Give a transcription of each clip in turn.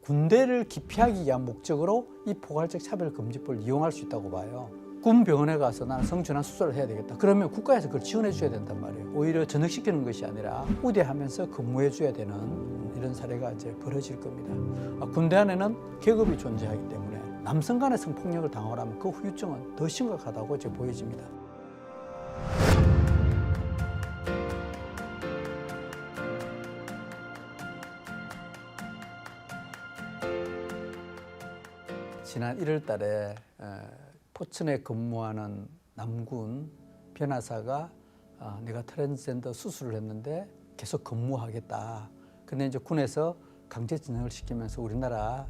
군대를 기피하기 위한 목적으로 이 포괄적 차별금지법을 이용할 수 있다고 봐요. 군 병원에 가서 나는 성전환 수술을 해야 되겠다. 그러면 국가에서 그걸 지원해 줘야 된단 말이에요. 오히려 전역시키는 것이 아니라 우대하면서 근무해 줘야 되는 이런 사례가 이제 벌어질 겁니다. 군대 안에는 계급이 존재하기 때문에 남성 간의 성폭력을 당하면 그 후유증은 더 심각하다고 이제 보여집니다. 지난 1월 달에 포천에 근무하는 남군 변호사가 내가 트랜스젠더 수술을 했는데 계속 근무하겠다. 근데 이제 군에서 강제 전역을 시키면서 우리나라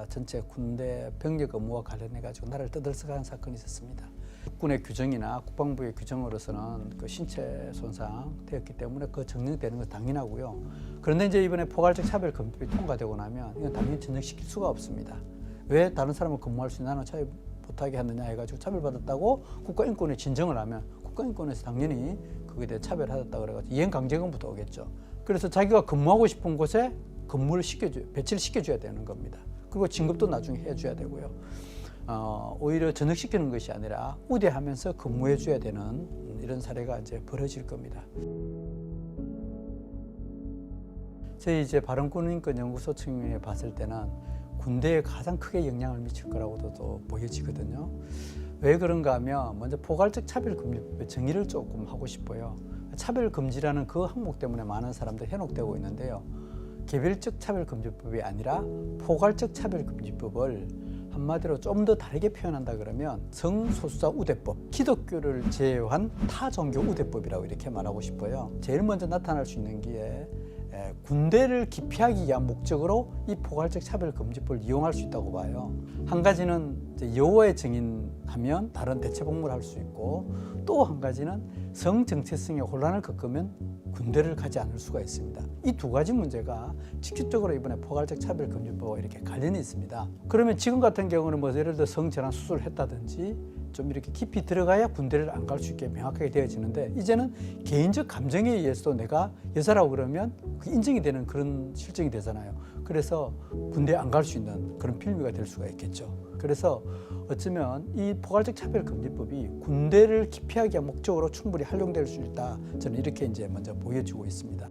전체 군대 병력 업무와 관련해 가지고 나라를 떠들썩한 사건이 있었습니다. 국군의 규정이나 국방부의 규정으로서는 그 신체 손상 되었기 때문에 그 정령되는 건 당연하고요. 그런데 이제 이번에 포괄적 차별금지법이 통과되고 나면 이건 당연히 전역시킬 수가 없습니다. 왜 다른 사람은 근무할 수 있는 나는 차별 못하게 하느냐 해가지고 차별받았다고 국가인권에 진정을 하면 국가인권에서 당연히 그거에 대해 차별받았다 그래가지고 이행강제금부터 오겠죠. 그래서 자기가 근무하고 싶은 곳에 근무를 배치를 시켜줘야 되는 겁니다. 그리고 진급도 나중에 해줘야 되고요. 오히려 전역시키는 것이 아니라 우대하면서 근무해줘야 되는 이런 사례가 이제 벌어질 겁니다. 저희 이제 바른군인권연구소 측면에 봤을 때는 군대에 가장 크게 영향을 미칠 거라고도 또 보여지거든요. 왜 그런가 하면 먼저 포괄적 차별금지법의 정의를 조금 하고 싶어요. 차별금지라는 그 항목 때문에 많은 사람들이 현혹되고 있는데요. 개별적 차별금지법이 아니라 포괄적 차별금지법을 한마디로 좀 더 다르게 표현한다 그러면 성소수자 우대법, 기독교를 제외한 타종교 우대법이라고 이렇게 말하고 싶어요. 제일 먼저 나타날 수 있는 게 군대를 기피하기 위한 목적으로 이 포괄적 차별금지법을 이용할 수 있다고 봐요. 한 가지는 여호와의 증인하면 다른 대체복무를 할 수 있고, 또 한 가지는 성정체성에 혼란을 겪으면 군대를 가지 않을 수가 있습니다. 이 두 가지 문제가 직접적으로 이번에 포괄적 차별금지법과 이렇게 관련이 있습니다. 그러면 지금 같은 경우는 뭐 예를 들어 성전환 수술을 했다든지 좀 이렇게 깊이 들어가야 군대를 안 갈 수 있게 명확하게 되어지는데, 이제는 개인적 감정에 의해서도 내가 여자라고 그러면 그게 인정이 되는 그런 실정이 되잖아요. 그래서 군대에 안 갈 수 있는 그런 필미가 될 수가 있겠죠. 그래서 어쩌면 이 포괄적 차별금지법이 군대를 기피하기 위한 목적으로 충분히 활용될 수 있다. 저는 이렇게 이제 먼저 보여지고 있습니다.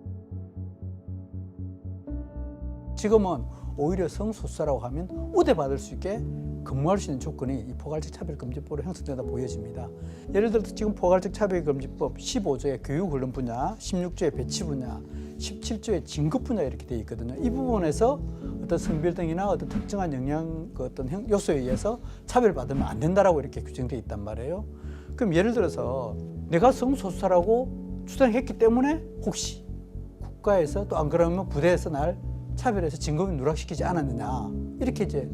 지금은 오히려 성소수자라고 하면 우대받을 수 있게 근무할 수 있는 조건이 이 포괄적 차별금지법으로 형성되다 보여집니다. 예를 들어서 지금 포괄적 차별금지법 15조의 교육훈련 분야, 16조의 배치 분야, 17조의 진급 분야 이렇게 되어 있거든요. 이 부분에서 어떤 성별 등이나 어떤 특정한 영향, 어떤 요소에 의해서 차별받으면 안 된다라고 이렇게 규정되어 있단 말이에요. 그럼 예를 들어서 내가 성소수자라고 주장했기 때문에 혹시 국가에서 또 안 그러면 부대에서 날 차별해서 진급을 누락시키지 않았느냐, 이렇게 이제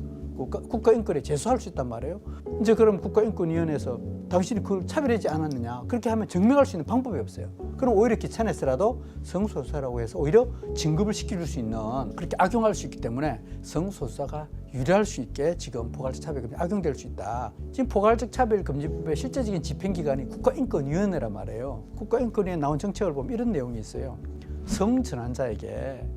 국가인권에 제소할 수 있단 말이에요. 이제 그럼 국가인권위원회에서 당신이 그걸 차별하지 않았느냐, 그렇게 하면 증명할 수 있는 방법이 없어요. 그럼 오히려 귀찮아서라도 성소수자라고 해서 오히려 진급을 시켜줄 수 있는, 그렇게 악용할 수 있기 때문에 성소수자가 유리할 수 있게 지금 포괄적 차별금지 악용될 수 있다. 지금 포괄적 차별금지법의 실제적인 집행기관이 국가인권위원회란 말이에요. 국가인권위에 나온 정책을 보면 이런 내용이 있어요. 성전환자에게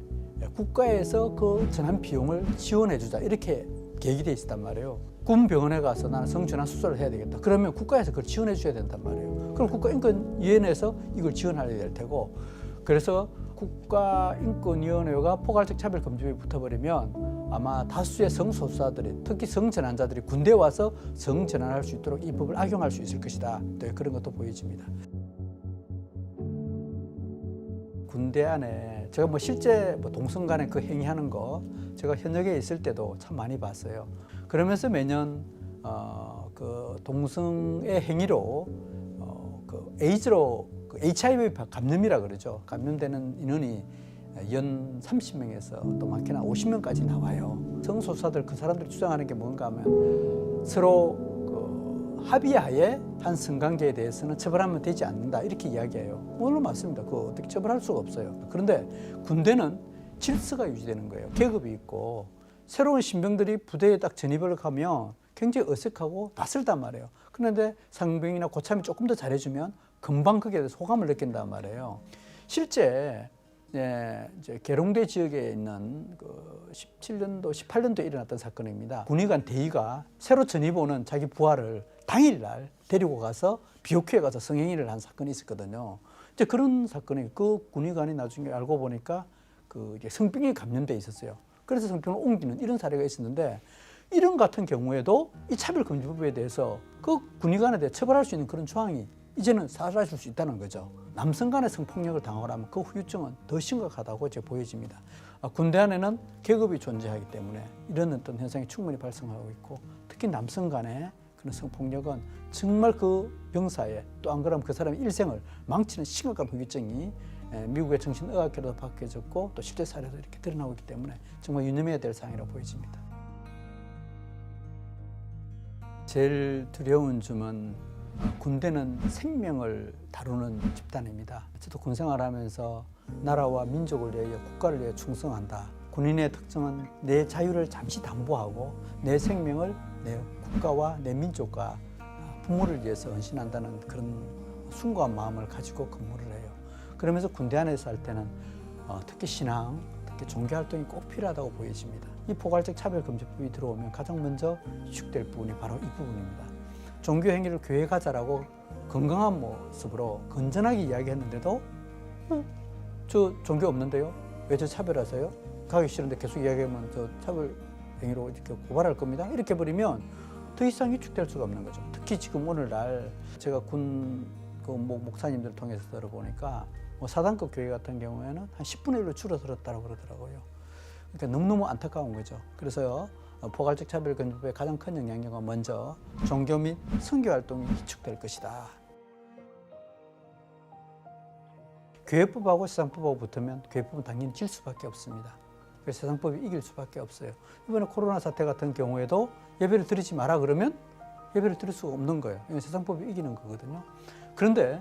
국가에서 그 전환 비용을 지원해 주자, 이렇게 계획이 돼 있단 말이에요. 군 병원에 가서 나는 성전환 수술을 해야 되겠다. 그러면 국가에서 그걸 지원해 줘야 된단 말이에요. 그럼 국가인권위원회에서 이걸 지원해야 될 테고, 그래서 국가인권위원회가 포괄적 차별금지법이 붙어버리면 아마 다수의 성소수자들이, 특히 성전환자들이 군대에 와서 성전환할 수 있도록 이 법을 악용할 수 있을 것이다. 네, 그런 것도 보여집니다. 군대 안에 제가 뭐 실제 동성 간에 그 행위하는 거 제가 현역에 있을 때도 참 많이 봤어요. 그러면서 매년 그 동성의 행위로 그 에이즈로 그 HIV 감염이라 그러죠. 감염되는 인원이 연 30명에서 또 많게는 50명까지 나와요. 성소수자들 그 사람들이 주장하는 게 뭔가 하면 서로 합의하에 한 성관계에 대해서는 처벌하면 되지 않는다, 이렇게 이야기해요. 물론 맞습니다. 그거 어떻게 처벌할 수가 없어요. 그런데 군대는 질서가 유지되는 거예요. 계급이 있고 새로운 신병들이 부대에 딱 전입을 가면 굉장히 어색하고 낯설단 말이에요. 그런데 상병이나 고참이 조금 더 잘해주면 금방 거기에 대해서 호감을 느낀단 말이에요. 실제 이제 계룡대 지역에 있는 그 17년도, 18년도에 일어났던 사건입니다. 군의관 대위가 새로 전입 오는 자기 부하를 당일날 데리고 가서 비옥회에 가서 성행위를 한 사건이 있었거든요. 이제 그런 사건이 그 군의관이 나중에 알고 보니까 그 성병에 감염돼 있었어요. 그래서 성병을 옮기는 이런 사례가 있었는데, 이런 같은 경우에도 이 차별금지법에 대해서 그 군의관에 대해 처벌할 수 있는 그런 조항이 이제는 사라질 수 있다는 거죠. 남성 간의 성폭력을 당하면 그 후유증은 더 심각하다고 이제 보여집니다. 군대 안에는 계급이 존재하기 때문에 이런 어떤 현상이 충분히 발생하고 있고, 특히 남성 간의 그런 성폭력은 정말 그 병사의, 또 안 그러면 그 사람의 일생을 망치는 심각한 후유증이 미국의 정신의학회로도 밝혀졌고 또 실제 사례도 이렇게 드러나고 있기 때문에 정말 유념해야 될 사항이라고 보여집니다. 제일 두려운 점은 군대는 생명을 다루는 집단입니다. 저도 군 생활하면서 나라와 민족을 위하여, 국가를 위해 충성한다. 군인의 특징은 내 자유를 잠시 담보하고 내 생명을 내 국가와 내 민족과 부모를 위해서 헌신한다는 그런 숭고한 마음을 가지고 근무를 해요. 그러면서 군대 안에서 할 때는 특히 신앙, 특히 종교활동이 꼭 필요하다고 보여집니다. 이 포괄적 차별금지법이 들어오면 가장 먼저 위축될 부분이 바로 이 부분입니다. 종교 행위를 교회 가자라고 건강한 모습으로 건전하게 이야기했는데도 저 종교 없는데요? 왜 저 차별하세요? 가기 싫은데 계속 이야기하면 저 차별 행위로 이렇게 고발할 겁니다. 이렇게 버리면 더 이상 위축될 수가 없는 거죠. 특히 지금 오늘날 제가 군 목사님들을 통해서 들어보니까 사단급 교회 같은 경우에는 한 10분의 1로 줄어들었다고 그러더라고요. 그러니까 너무너무 안타까운 거죠. 그래서 포괄적 차별금지법의 가장 큰 영향력은 먼저 종교 및 선교 활동이 위축될 것이다. 교회법하고 세상법하고 붙으면 교회법은 당연히 질 수밖에 없습니다. 그래서 세상법이 이길 수밖에 없어요. 이번에 코로나 사태 같은 경우에도 예배를 드리지 마라 그러면 예배를 드릴 수가 없는 거예요. 이건 세상법이 이기는 거거든요. 그런데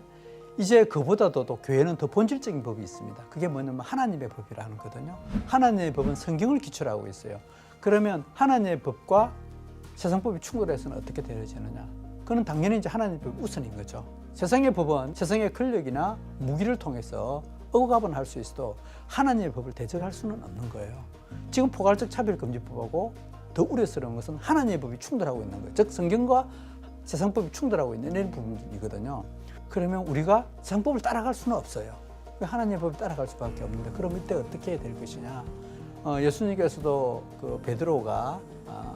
이제 그보다도 또 교회는 더 본질적인 법이 있습니다. 그게 뭐냐면 하나님의 법이라는 거거든요. 하나님의 법은 성경을 기초로 하고 있어요. 그러면 하나님의 법과 세상법이 충돌해서는 어떻게 되어지느냐? 그건 당연히 이제 하나님의 법이 우선인 거죠. 세상의 법은 세상의 권력이나 무기를 통해서 억압은 할 수 있어도 하나님의 법을 대적할 수는 없는 거예요. 지금 포괄적 차별금지법하고 더 우려스러운 것은 하나님의 법이 충돌하고 있는 거예요. 즉 성경과 세상법이 충돌하고 있는 이런 부분이거든요. 그러면 우리가 세상법을 따라갈 수는 없어요. 하나님의 법을 따라갈 수밖에 없는데, 그럼 이때 어떻게 해야 될 것이냐? 예수님께서도 그 베드로가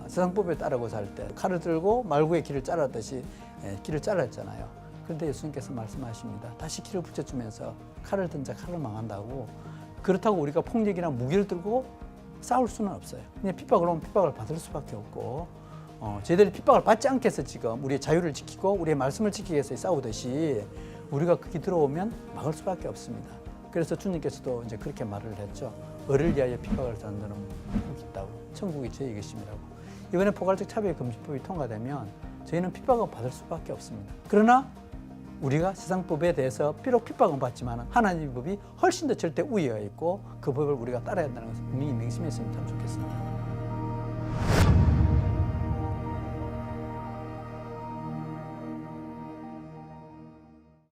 세상법에 따르고자 할 때 칼을 들고 말구의 길을 자르듯이 길을 잘랐잖아요. 그런데 예수님께서 말씀하십니다. 다시 길을 붙여주면서 칼을 든 자 칼을 망한다고. 그렇다고 우리가 폭력이나 무기를 들고 싸울 수는 없어요. 그냥 핍박을 오면 핍박을 받을 수밖에 없고, 저희들이 핍박을 받지 않게 해서 지금 우리의 자유를 지키고 우리의 말씀을 지키기 위해서 싸우듯이 우리가 그게 들어오면 막을 수밖에 없습니다. 그래서 주님께서도 이제 그렇게 말을 했죠. 을을 위하여 핍박을 받는 자는 복이 있다고. 천국이 저희 것임이라고. 이번에 포괄적 차별금지법이 통과되면 저희는 핍박을 받을 수밖에 없습니다. 그러나 우리가 세상법에 대해서 비록 핍박은 받지만 하나님의 법이 훨씬 더 절대 우위에 있고 그 법을 우리가 따라야 한다는 것을 분명히 명심했으면 참 좋겠습니다.